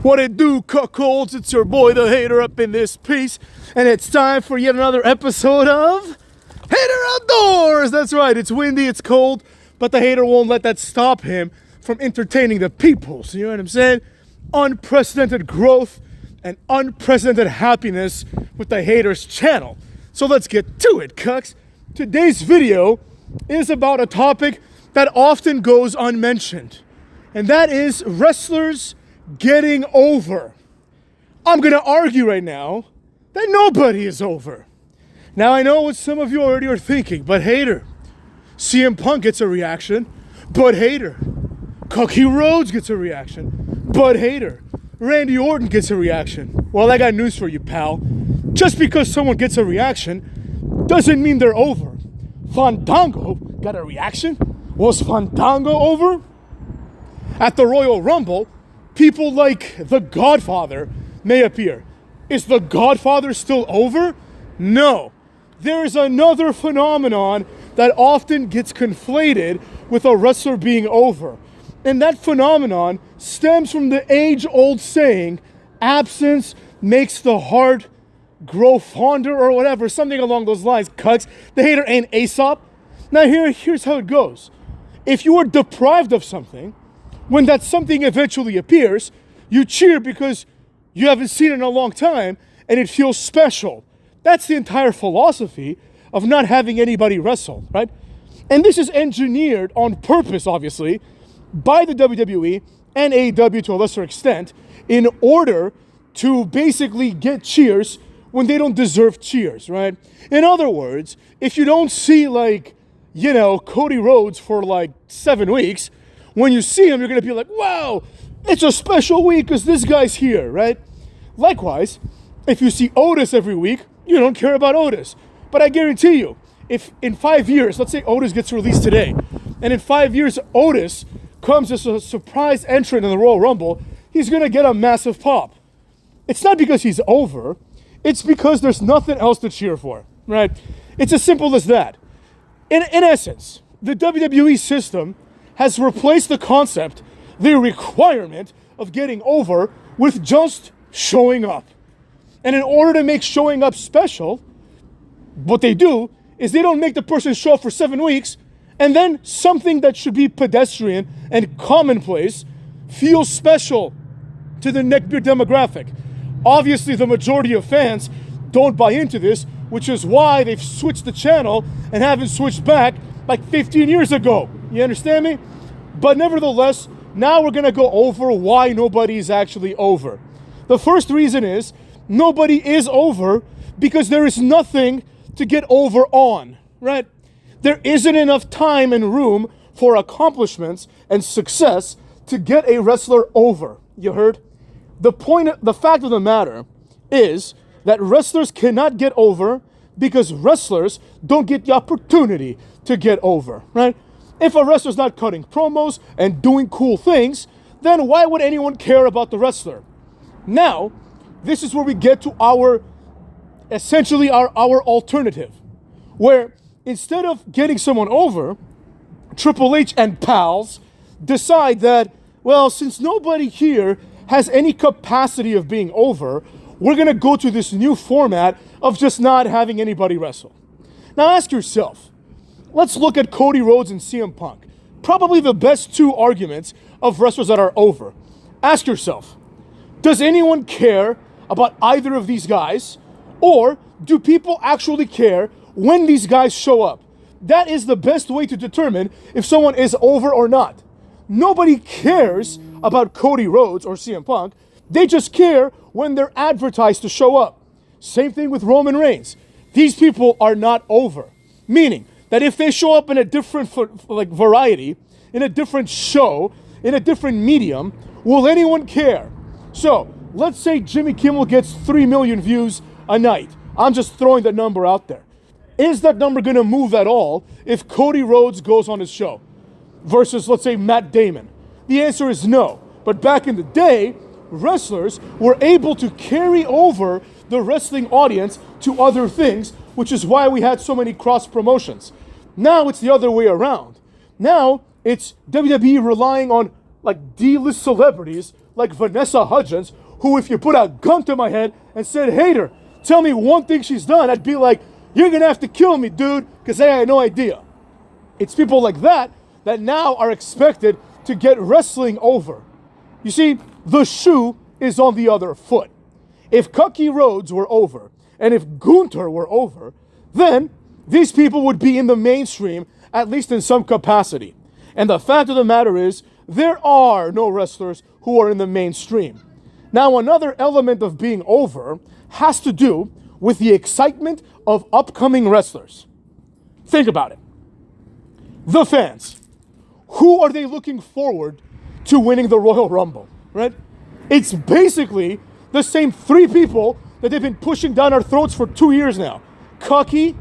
What it do, cuckolds? It's your boy, the Hater, up in this piece, and it's time for yet another episode of Hater Outdoors. That's right, it's windy, it's cold, but the Hater won't let that stop him from entertaining the people. So you know what I'm saying? Unprecedented growth and unprecedented happiness with the Hater's channel. So let's get to it, cucks. Today's video is about a topic that often goes unmentioned, and that is wrestlers getting over. I'm gonna argue right now that nobody is over. Now I know what some of you already are thinking, but Hater, CM Punk gets a reaction, but Hater, Cody Rhodes gets a reaction, but Hater, Randy Orton gets a reaction. Well, I got news for you, pal. Just because someone gets a reaction doesn't mean they're over. Fandango got a reaction? Was Fandango over? At the Royal Rumble, people like The Godfather may appear. Is The Godfather still over? No. There is another phenomenon that often gets conflated with a wrestler being over. And that phenomenon stems from the age-old saying, absence makes the heart grow fonder, or whatever, something along those lines. Cuts. The Hater ain't Aesop. Now here's how it goes. If you are deprived of something, when that something eventually appears, you cheer because you haven't seen it in a long time and it feels special. That's the entire philosophy of not having anybody wrestle, right? And this is engineered on purpose, obviously, by the WWE and AEW to a lesser extent, in order to basically get cheers when they don't deserve cheers, right? In other words, if you don't see, like, you know, Cody Rhodes for like 7 weeks, when you see him, you're going to be like, wow, it's a special week because this guy's here, right? Likewise, if you see Otis every week, you don't care about Otis. But I guarantee you, if in 5 years, let's say Otis gets released today, and in 5 years, Otis comes as a surprise entrant in the Royal Rumble, he's going to get a massive pop. It's not because he's over. It's because there's nothing else to cheer for, right? It's as simple as that. In essence, the WWE system has replaced the concept, the requirement of getting over with just showing up. And in order to make showing up special, what they do is they don't make the person show up for 7 weeks, and then something that should be pedestrian and commonplace feels special to the neckbeard demographic. Obviously, the majority of fans don't buy into this, which is why they've switched the channel and haven't switched back like 15 years ago. You understand me? But nevertheless, now we're going to go over why nobody is actually over. The first reason is nobody is over because there is nothing to get over on, right? There isn't enough time and room for accomplishments and success to get a wrestler over. You heard? The fact of the matter is that wrestlers cannot get over because wrestlers don't get the opportunity to get over, right? If a wrestler's not cutting promos and doing cool things, then why would anyone care about the wrestler? Now, this is where we get to our alternative, where instead of getting someone over, Triple H and pals decide that, well, since nobody here has any capacity of being over, we're going to go to this new format of just not having anybody wrestle. Now ask yourself, let's look at Cody Rhodes and CM Punk. Probably the best two arguments of wrestlers that are over. Ask yourself, does anyone care about either of these guys? Or do people actually care when these guys show up? That is the best way to determine if someone is over or not. Nobody cares about Cody Rhodes or CM Punk. They just care when they're advertised to show up. Same thing with Roman Reigns. These people are not over. Meaning that if they show up in a different variety, in a different show, in a different medium, will anyone care? So let's say Jimmy Kimmel gets 3 million views a night. I'm just throwing that number out there. Is that number going to move at all if Cody Rhodes goes on his show versus, let's say, Matt Damon? The answer is no. But back in the day, wrestlers were able to carry over the wrestling audience to other things, which is why we had so many cross promotions. Now it's the other way around. Now it's WWE relying on like D-list celebrities like Vanessa Hudgens, who if you put a gun to my head and said, Hater, tell me one thing she's done, I'd be like, you're going to have to kill me, dude, because I had no idea. It's people like that that now are expected to get wrestling over. You see, the shoe is on the other foot. If Cookie Rhodes were over, and if Gunther were over, then these people would be in the mainstream, at least in some capacity. And the fact of the matter is, there are no wrestlers who are in the mainstream. Now, another element of being over has to do with the excitement of upcoming wrestlers. Think about it. The fans. Who are they looking forward to winning the Royal Rumble, right? It's basically the same three people that they've been pushing down our throats for 2 years now. Cookie,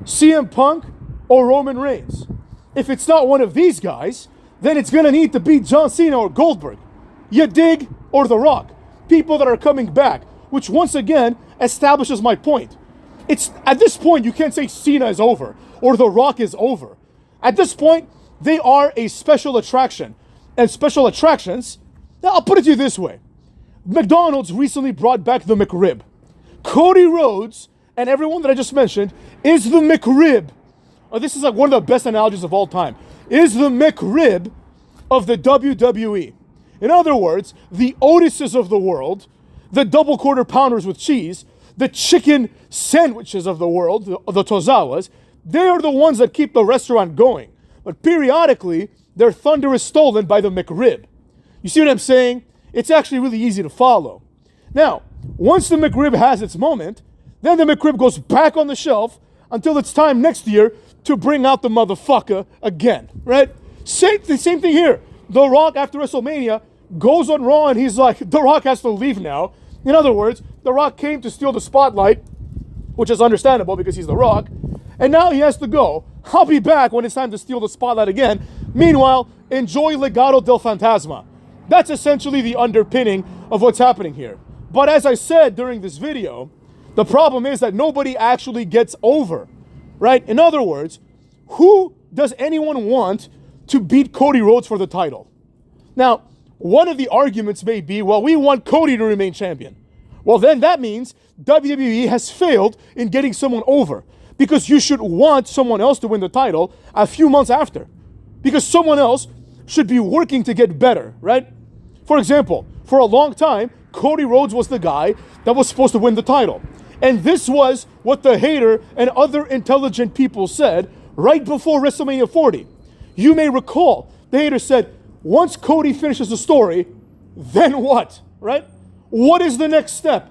CM Punk, or Roman Reigns. If it's not one of these guys, then it's going to need to be John Cena or Goldberg. You dig? Or The Rock. People that are coming back, which once again establishes my point. It's at this point, you can't say Cena is over or The Rock is over. At this point, they are a special attraction. And special attractions, now I'll put it to you this way. McDonald's recently brought back the McRib. Cody Rhodes and everyone that I just mentioned is the McRib. Oh, this is like one of the best analogies of all time. Is the McRib of the WWE. In other words, the Otises of the world, the double quarter pounders with cheese, the chicken sandwiches of the world, the Tozawas, they are the ones that keep the restaurant going. But periodically, their thunder is stolen by the McRib. You see what I'm saying? It's actually really easy to follow. Now, once the McRib has its moment, then the McRib goes back on the shelf until it's time next year to bring out the motherfucker again, right? Same thing here. The Rock, after WrestleMania, goes on Raw and he's like, The Rock has to leave now. In other words, The Rock came to steal the spotlight, which is understandable because he's The Rock, and now he has to go. I'll be back when it's time to steal the spotlight again. Meanwhile, enjoy Legado del Fantasma. That's essentially the underpinning of what's happening here. But as I said during this video, the problem is that nobody actually gets over, right? In other words, who does anyone want to beat Cody Rhodes for the title? Now, one of the arguments may be, well, we want Cody to remain champion. Well, then that means WWE has failed in getting someone over, because you should want someone else to win the title a few months after, because someone else should be working to get better, right? For example, for a long time, Cody Rhodes was the guy that was supposed to win the title. And this was what the Hater and other intelligent people said right before WrestleMania 40. You may recall, the Hater said, once Cody finishes the story, then what, right? What is the next step?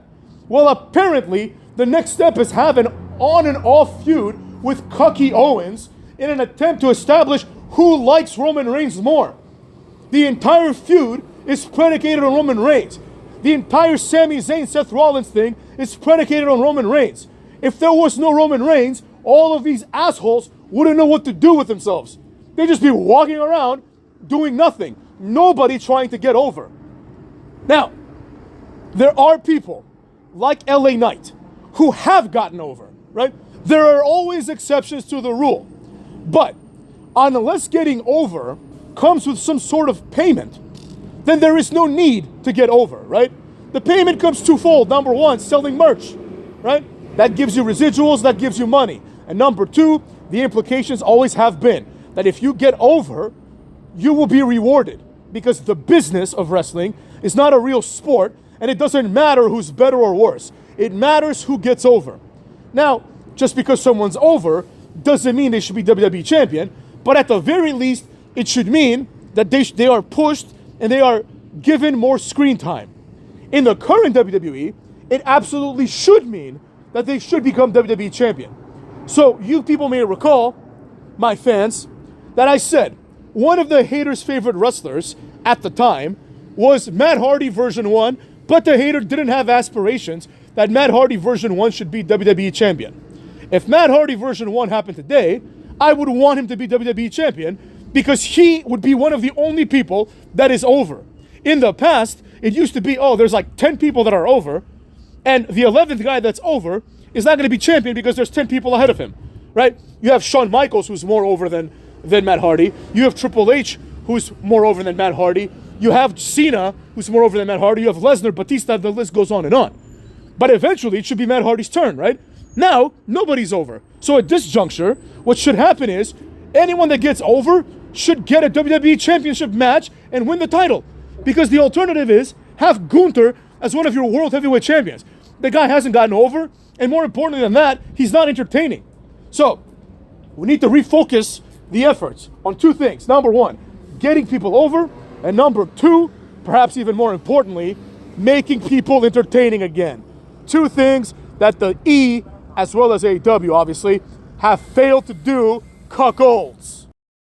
Well, apparently, the next step is have an on and off feud with Cookie Owens in an attempt to establish who likes Roman Reigns more. The entire feud is predicated on Roman Reigns. The entire Sami Zayn, Seth Rollins thing is predicated on Roman Reigns. If there was no Roman Reigns, all of these assholes wouldn't know what to do with themselves. They'd just be walking around doing nothing. Nobody trying to get over. Now, there are people like LA Knight who have gotten over, right? There are always exceptions to the rule. But unless getting over comes with some sort of payment, then there is no need to get over, right? The payment comes twofold. Number one, selling merch, right? That gives you residuals, that gives you money. And number two, the implications always have been that if you get over, you will be rewarded, because the business of wrestling is not a real sport, and it doesn't matter who's better or worse. It matters who gets over. Now, just because someone's over doesn't mean they should be WWE champion, but at the very least, it should mean that they are pushed and they are given more screen time. In the current WWE, it absolutely should mean that they should become WWE champion. So you people may recall, my fans, that I said one of the Haters' favorite wrestlers at the time was Matt Hardy version 1, but the Hater didn't have aspirations that Matt Hardy version 1 should be WWE champion. If Matt Hardy version 1 happened today, I would want him to be WWE champion, because he would be one of the only people that is over. In the past, it used to be, oh, there's like 10 people that are over, and the 11th guy that's over is not going to be champion because there's 10 people ahead of him, right? You have Shawn Michaels, who's more over than Matt Hardy. You have Triple H, who's more over than Matt Hardy. You have Cena, who's more over than Matt Hardy. You have Lesnar, Batista, the list goes on and on. But eventually, it should be Matt Hardy's turn, right? Now, nobody's over. So at this juncture, what should happen is anyone that gets over should get a WWE Championship match and win the title. Because the alternative is have Gunther as one of your World Heavyweight Champions. The guy hasn't gotten over, and more importantly than that, he's not entertaining. So, we need to refocus the efforts on two things. Number one, getting people over, and number two, perhaps even more importantly, making people entertaining again. Two things that the E, as well as AEW obviously, have failed to do, cuckolds.